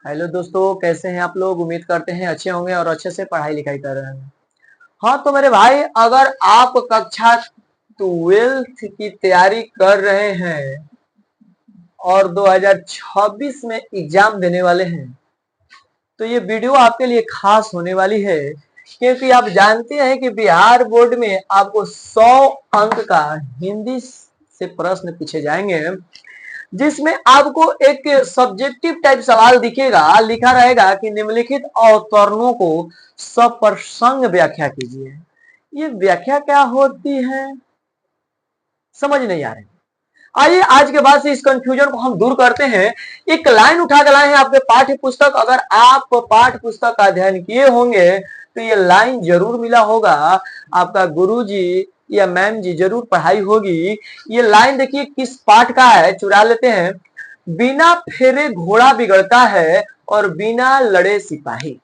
Hello दोस्तों, कैसे हैं आप लोग। उम्मीद करते हैं अच्छे होंगे और अच्छे से पढ़ाई लिखाई कर रहे हैं। हाँ तो मेरे भाई, अगर आप कक्षा 12th की तैयारी कर रहे हैं और 2026 में एग्जाम देने वाले हैं तो ये वीडियो आपके लिए खास होने वाली है, क्योंकि आप जानते हैं कि बिहार बोर्ड में आपको 100 अंक का हिंदी से प्रश्न पूछे जाएंगे, जिसमें आपको एक सब्जेक्टिव टाइप सवाल दिखेगा। लिखा रहेगा कि निम्नलिखित अवतरणों को सप्रसंग व्याख्या कीजिए। ये व्याख्या क्या होती है, समझ नहीं आ रही। आइए आज के बाद से इस कंफ्यूजन को हम दूर करते हैं। एक लाइन उठा के लाए हैं आपके पाठ्य पुस्तक। अगर आप पाठ्य पुस्तक का अध्ययन किए होंगे तो ये लाइन जरूर मिला होगा। आपका गुरुजी या मैम जी जरूर पढ़ाई होगी। ये लाइन देखिए किस पाठ का है, चुरा लेते हैं। बिना फेरे घोड़ा बिगड़ता है और बिना लड़े सिपाही।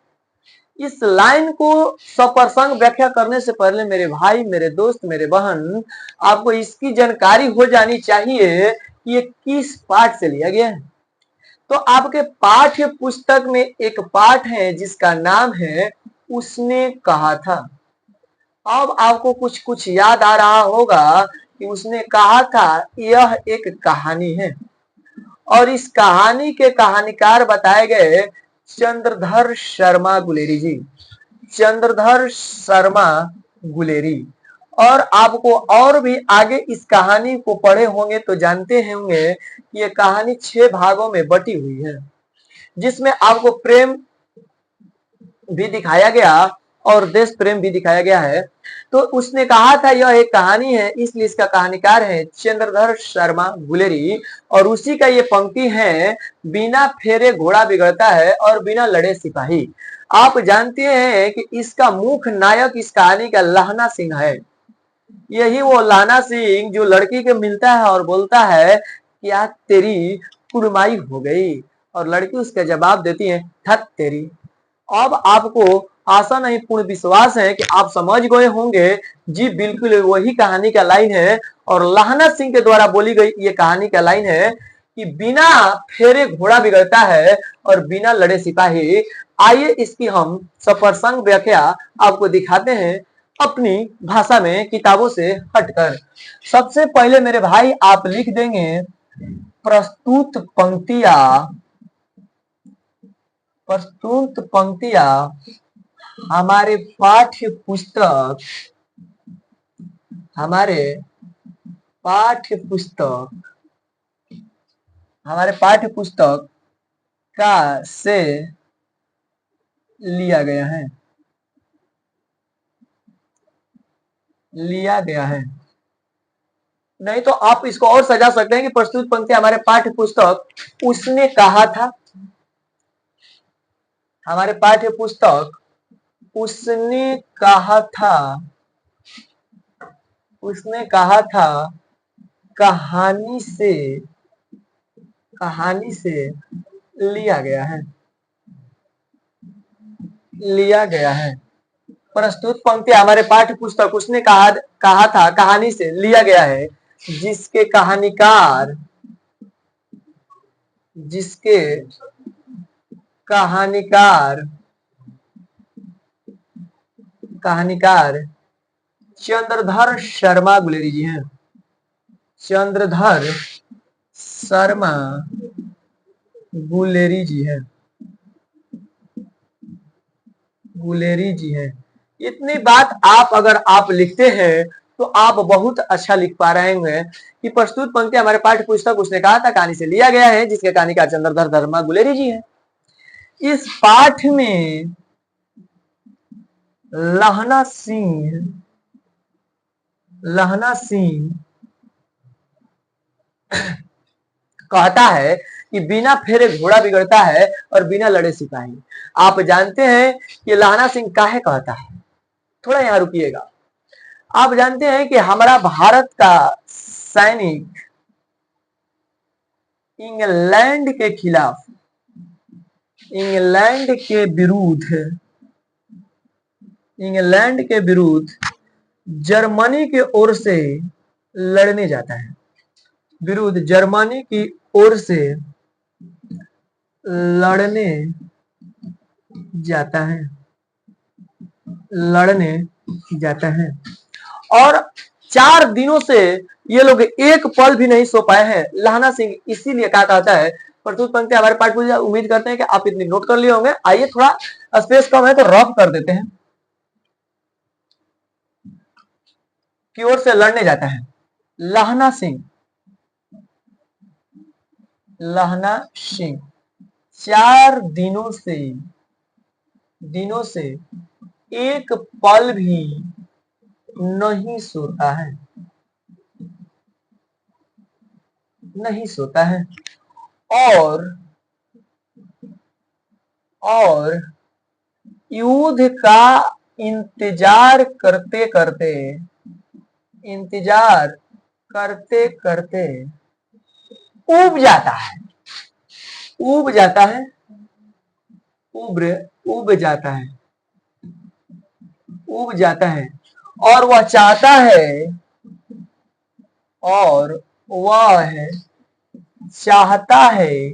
इस लाइन को सप्रसंग व्याख्या करने से पहले मेरे भाई, मेरे दोस्त, मेरे बहन, आपको इसकी जानकारी हो जानी चाहिए कि ये किस पाठ से लिया गया है। तो आपके पाठ्य पुस्तक में एक पाठ है जिसका नाम है उसने कहा था। अब आपको कुछ कुछ याद आ रहा होगा कि उसने कहा था यह एक कहानी है और इस कहानी के कहानीकार बताए गए चंद्रधर शर्मा गुलेरी जी। चंद्रधर शर्मा गुलेरी। और आपको और भी आगे इस कहानी को पढ़े होंगे तो जानते होंगे कि ये कहानी 6 भागों में बटी हुई है, जिसमें आपको प्रेम भी दिखाया गया और देश प्रेम भी दिखाया गया है। तो उसने कहा था यह एक कहानी है, इसलिए इसका कहानीकार है चंद्रधर शर्मा गुलेरी। और उसी का ये पंक्ति है, बिना फेरे घोड़ा बिगड़ता है और बिना लड़े सिपाही। आप जानते हैं कि इसका मुख्य नायक इस कहानी का लहना सिंह है। यही वो लहना सिंह जो लड़की के मिलता है और बोलता है कि आज तेरी कुड़माई हो गई, और लड़की उसका जवाब देती है थक तेरी। अब आपको आशा नहीं पूर्ण विश्वास है कि आप समझ गए होंगे। जी बिल्कुल वही कहानी का लाइन है और लहना सिंह के द्वारा बोली गई ये कहानी का लाइन है कि बिना फेरे घोड़ा बिगड़ता है और बिना लड़े सिपाही। आइए इसकी हम सप्रसंग व्याख्या आपको दिखाते हैं अपनी भाषा में, किताबों से हटकर। सबसे पहले मेरे भाई आप लिख देंगे प्रस्तुत पंक्तियां। प्रस्तुत पंक्तियां हमारे पाठ्य पुस्तक हमारे पाठ्य पुस्तक हमारे पाठ्य पुस्तक का से लिया गया है। नहीं तो आप इसको और सजा सकते हैं कि प्रस्तुत पंक्ति हमारे पाठ्य पुस्तक उसने कहा था। हमारे पाठ्य पुस्तक उसने कहा था उसने कहा था कहानी से लिया गया है। प्रस्तुत पंक्ति हमारे पाठ्य पुस्तक उसने कहा था कहानी से लिया गया है, जिसके कहानीकार कहानीकार चंद्रधर शर्मा गुलेरी जी हैं। चंद्रधर शर्मा गुलेरी जी हैं। इतनी बात अगर आप लिखते हैं तो आप बहुत अच्छा लिख पा रहे होंगे कि प्रस्तुत पंक्ति हमारे पाठ्य पुस्तक उसने कहा था कहानी से लिया गया है, जिसके कहानीकार चंद्रधर शर्मा गुलेरी जी हैं। इस पाठ में लहना सिंह कहता है कि बिना फेरे घोड़ा बिगड़ता है और बिना लड़े सिपाही। आप जानते हैं कि लहना सिंह काहे कहता है। थोड़ा यहाँ रुकिएगा। आप जानते हैं कि हमारा भारत का सैनिक इंग्लैंड के विरुद्ध जर्मनी की ओर से लड़ने जाता है। लड़ने जाता है, लड़ने जाता है। और 4 दिनों से ये लोग एक पल भी नहीं सो पाए हैं। लहना सिंह इसीलिए कहा कहता है। प्रस्तुत पंक्ति हमारे पाठ पूजा उम्मीद करते हैं कि आप इतनी नोट कर लिए होंगे। आइए थोड़ा स्पेस कम है तो रफ कर देते हैं। की ओर से लड़ने जाता है लहना सिंह, लहना सिंह 4 दिनों से एक पल भी नहीं सोता है, नहीं सोता है। और युद्ध का इंतजार करते करते, इंतजार करते करते उब जाता है, उब जाता है, उब जाता है, उब जाता है। और वह चाहता है, और वह चाहता है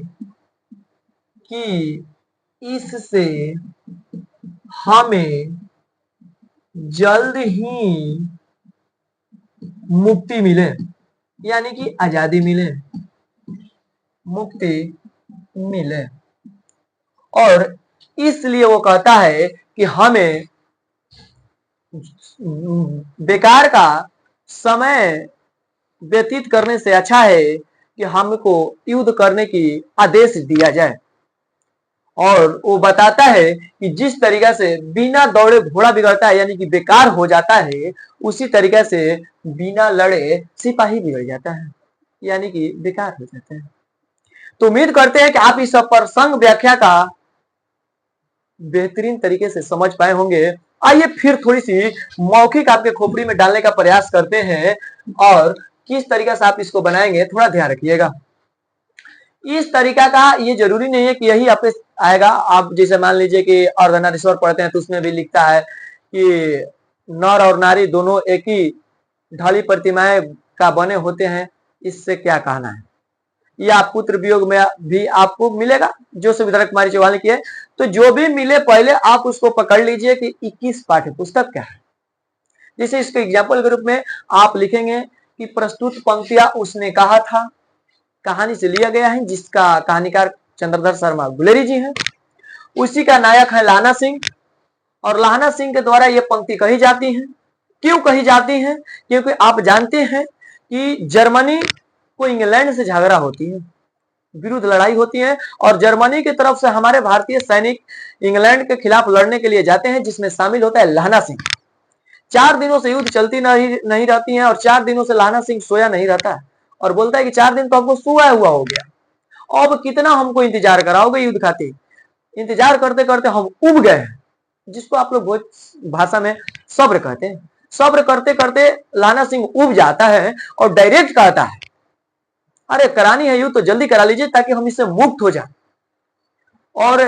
कि इससे हमें जल्द ही मुक्ति मिले, यानी कि आजादी मिले, मुक्ति मिले। और इसलिए वो कहता है कि हमें बेकार का समय व्यतीत करने से अच्छा है कि हमको युद्ध करने की आदेश दिया जाए। और वो बताता है कि जिस तरीका से बिना दौड़े घोड़ा बिगड़ता है, यानी कि बेकार हो जाता है, उसी तरीका से बिना लड़े सिपाही बिगड़ जाता है, यानी कि बेकार हो जाता है। तो उम्मीद करते हैं कि आप इस प्रसंग व्याख्या का बेहतरीन तरीके से समझ पाए होंगे। आइए फिर थोड़ी सी मौखिक आपके खोपड़ी में डालने का प्रयास करते हैं और किस तरीके से आप इसको बनाएंगे थोड़ा ध्यान रखिएगा। इस तरीका का ये जरूरी नहीं है कि यही आपके आएगा। आप जैसे मान लीजिए कि अर्धनारीश्वर पढ़ते हैं तो उसमें भी लिखता है कि नर और नारी दोनों एक ही ढाली प्रतिमाएं का बने होते हैं, इससे क्या कहना है। या पुत्र वियोग में भी आपको मिलेगा जो सुविधा कुमारी चौहान ने किया है। तो जो भी मिले पहले आप उसको पकड़ लीजिए कि 21 पाठ्य पुस्तक क्या है। जैसे इसके एग्जाम्पल के रूप में आप लिखेंगे कि प्रस्तुत पंक्तियां उसने कहा था, कहानी से लिया गया है, जिसका कहानीकार चंद्रधर शर्मा गुलेरी जी हैं। उसी का नायक है लहना सिंह, और लहना सिंह के द्वारा ये पंक्ति कही जाती है। क्यों कही जाती है? क्योंकि आप जानते हैं कि जर्मनी को इंग्लैंड से झगड़ा होती है, विरुद्ध लड़ाई होती है, और जर्मनी की तरफ से हमारे भारतीय सैनिक इंग्लैंड के खिलाफ लड़ने के लिए जाते हैं, जिसमें शामिल होता है लहना सिंह। 4 दिनों से युद्ध चलती नहीं रहती है, और 4 दिनों से लहना सिंह सोया नहीं रहता है, और बोलता है कि 4 दिन तो हमको सोया हुआ हो गया, अब कितना हमको इंतजार कराओगे युद्ध खातिर। इंतजार करते करते हम उब गए हैं, जिसको आप लोग बहुत भाषा में सब्र कहते हैं। सब्र करते करते लहना सिंह उब जाता है और डायरेक्ट कहता है, अरे करानी है युद्ध तो जल्दी करा लीजिए ताकि हम इससे मुक्त हो जाए। और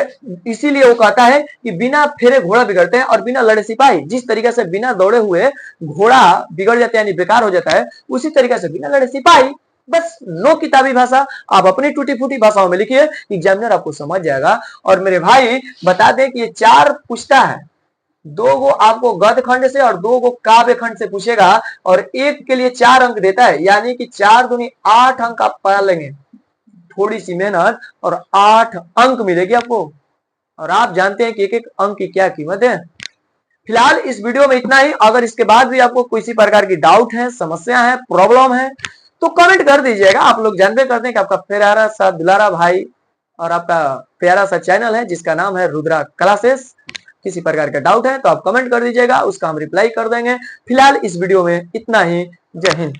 इसीलिए वो कहता है कि बिना फेरे घोड़ा बिगड़ते हैं और बिना लड़े सिपाही। जिस तरीके से बिना दौड़े हुए घोड़ा बिगड़ जाता है, यानी बेकार हो जाता है, उसी तरीके से बिना लड़े सिपाही। बस नो किताबी भाषा, आप अपनी टूटी फूटी भाषाओं में लिखिए, एग्जामिनर आपको समझ जाएगा। और मेरे भाई बता दें कि ये 4 पूछता है, 2 गो आपको गद्य खंड से और 2 गो काव्य खंड से पूछेगा, और एक के लिए 4 अंक देता है, यानी कि 4 दूनी 8 अंक आप पा लेंगे। थोड़ी सी मेहनत और 8 अंक मिलेगी आपको, और आप जानते हैं कि एक एक अंक की क्या कीमत है। फिलहाल इस वीडियो में इतना ही। अगर इसके बाद भी आपको किसी प्रकार की डाउट है, समस्या है, प्रॉब्लम है, तो कमेंट कर दीजिएगा। आप लोग जानते करते हैं कि आपका प्यारा सा दुलारा भाई और आपका प्यारा सा चैनल है जिसका नाम है रुद्रा क्लासेस। किसी प्रकार का डाउट है तो आप कमेंट कर दीजिएगा, उसका हम रिप्लाई कर देंगे। फिलहाल इस वीडियो में इतना ही। जय हिंद।